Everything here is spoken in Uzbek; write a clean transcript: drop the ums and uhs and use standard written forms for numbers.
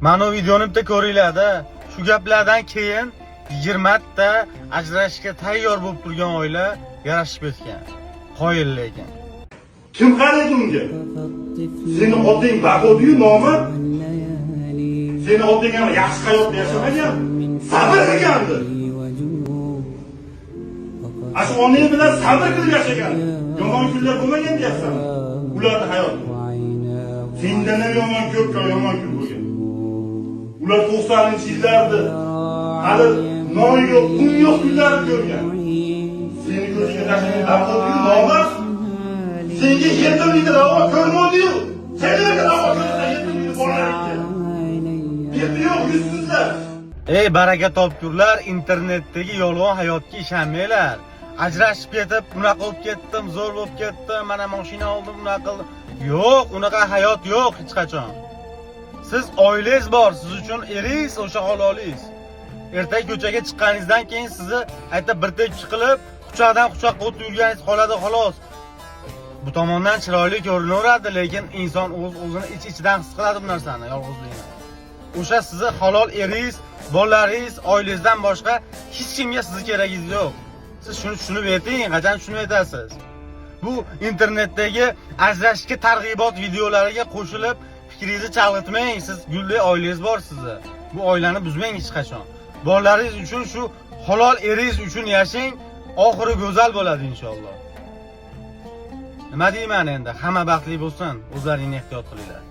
Mana bu videoni bitta ko'ringlar-da. Shu gaplardan keyin 20 ta ajrashishga tayyor bo'lib turgan oila yarashib ketgan. Qoyil lekin. Kim qaraydi unga? Seni oting bag'odiyu nomard. Seni oting ham yaxshi hayot yashamagan, sabr qilgandi. Ash onang bilan sabr qilib yashagan. Yomon kunlar bo'lmagan deyapsan. Ularning hayoti. Sendan ham yomon ko'pga yomon kun bo'lgan. Ular 90-yillarda hali non yo'q, pul yo'q kunlarni ko'rgan. Seni ko'ziga tashlagan bag'odiyu nomard. Senga 7 litr havo ko'rmadi-yu. Senga havo ko'rsa 7 litr bolalarga. Yerda yo'q yuzsizlar. Ey baraka topkurlar, internetdagi yolg'on hayotga ishonmanglar. Ajrashib ketib, bunaqa bo'lib ketdim, zo'r bo'lib ketdim, mana mashina oldim, bunaqa qildim. Yo'q, unaqa hayot yo'q hech qachon. Siz oilangiz bor, siz uchun eringiz o'sha halolingiz. Ertaga ko'chaga chiqqaningizdan keyin sizni aytib bir tekchi qilib, quchoqdan quchoqqa o'tib yurganingiz qoladi xolos. Bu tomondan chiroyli ko'rinaveradi, lekin inson o'zini ichidan his qiladi bu narsani, yolg'izlikni. O'sha sizni halol eringiz, bolalaringiz, oilangizdan boshqa hech kimga sizni keragingiz yo'q. Siz shuni tushunib yeting, qachon tushunib yetasiz? Bu internetdagi ajrashishga targ'ibot videolariga qo'shilib fikringizni chalg'itmang. Siz gulli oilangiz bor sizni. Bu oilani buzmang hech qachon. Bolalaringiz uchun shu halol eringiz uchun yashang, oxiri go'zal bo'ladi inshaalloh. Nima deyman endi? Hamma baxtli bo'lsin, o'zlaringni ehtiyot qilinglar.